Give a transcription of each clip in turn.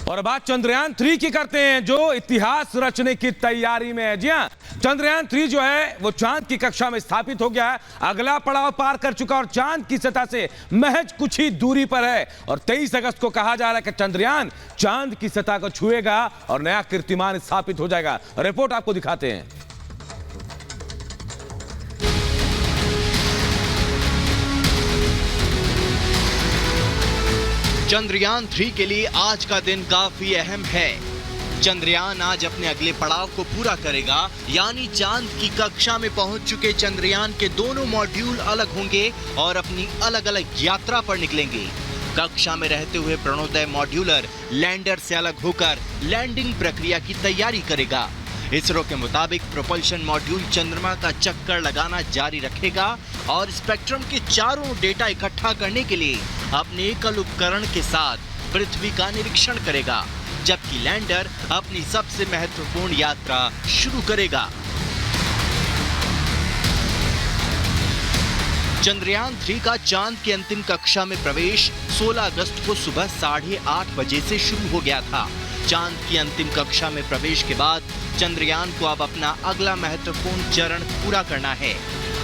और बात चंद्रयान 3 की करते हैं, जो इतिहास रचने की तैयारी में है। जी हां, चंद्रयान 3 जो है वो चांद की कक्षा में स्थापित हो गया है, अगला पड़ाव पार कर चुका और चांद की सतह से महज कुछ ही दूरी पर है। और 23 अगस्त को कहा जा रहा है कि चंद्रयान चांद की सतह को छुएगा और नया कीर्तिमान स्थापित हो जाएगा। रिपोर्ट आपको दिखाते हैं। चंद्रयान 3 के लिए आज का दिन काफी अहम है। चंद्रयान आज अपने अगले पड़ाव को पूरा करेगा, यानी चांद की कक्षा में पहुंच चुके चंद्रयान के दोनों मॉड्यूल अलग होंगे और अपनी अलग अलग यात्रा पर निकलेंगे। कक्षा में रहते हुए प्रणोदय मॉड्यूलर लैंडर से अलग होकर लैंडिंग प्रक्रिया की तैयारी करेगा। इसरो के मुताबिक प्रोपल्शन मॉड्यूल चंद्रमा का चक्कर लगाना जारी रखेगा और स्पेक्ट्रम के चारों डेटा इकट्ठा करने के लिए अपने एकल उपकरण के साथ पृथ्वी का निरीक्षण करेगा, जबकि लैंडर अपनी सबसे महत्वपूर्ण यात्रा शुरू करेगा। चंद्रयान 3 का चांद की अंतिम कक्षा में प्रवेश 16 अगस्त को सुबह 8:30 बजे से शुरू हो गया था। चांद की अंतिम कक्षा में प्रवेश के बाद चंद्रयान को अब अपना अगला महत्वपूर्ण चरण पूरा करना है।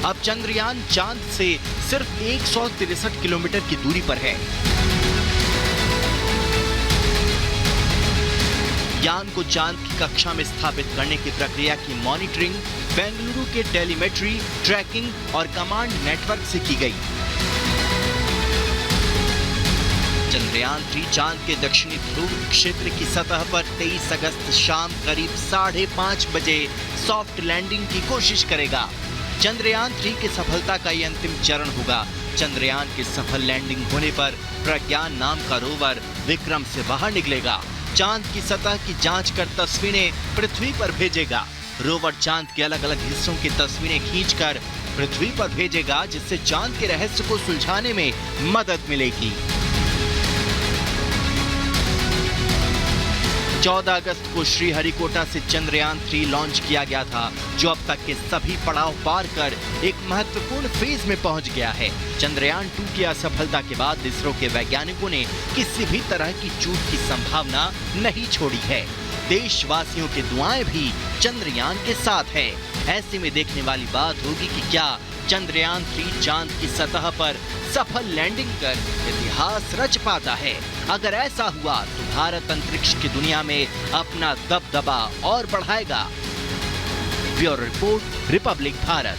अब चंद्रयान चांद से सिर्फ 163 किलोमीटर की दूरी पर है। यान को चांद की कक्षा में स्थापित करने की प्रक्रिया की मॉनिटरिंग बेंगलुरु के टेलीमेट्री, ट्रैकिंग और कमांड नेटवर्क से की गई। चंद्रयान 3 चांद के दक्षिणी ध्रुव क्षेत्र की सतह पर 23 अगस्त शाम करीब 5:30 बजे सॉफ्ट लैंडिंग की कोशिश करेगा। चंद्रयान 3 की सफलता का यह अंतिम चरण होगा। चंद्रयान की सफल लैंडिंग होने पर प्रज्ञान नाम का रोवर विक्रम से बाहर निकलेगा, चांद की सतह की जांच कर तस्वीरें पृथ्वी पर भेजेगा। रोवर चांद के अलग अलग हिस्सों की तस्वीरें खींचकर पृथ्वी पर भेजेगा, जिससे चांद के रहस्य को सुलझाने में मदद मिलेगी। 14 अगस्त को श्रीहरिकोटा से चंद्रयान 3 लॉन्च किया गया था, जो अब तक के सभी पड़ाव पार कर एक महत्वपूर्ण फेज में पहुंच गया है। चंद्रयान 2 की असफलता के बाद इसरो के वैज्ञानिकों ने किसी भी तरह की चूक की संभावना नहीं छोड़ी है। देशवासियों की दुआएं भी चंद्रयान के साथ है। ऐसे में देखने वाली बात होगी कि क्या चंद्रयान 3 चांद की सतह पर सफल लैंडिंग कर इतिहास रच पाता है। अगर ऐसा हुआ तो भारत अंतरिक्ष की दुनिया में अपना दबदबा और बढ़ाएगा। Bureau report, Republic Bharat.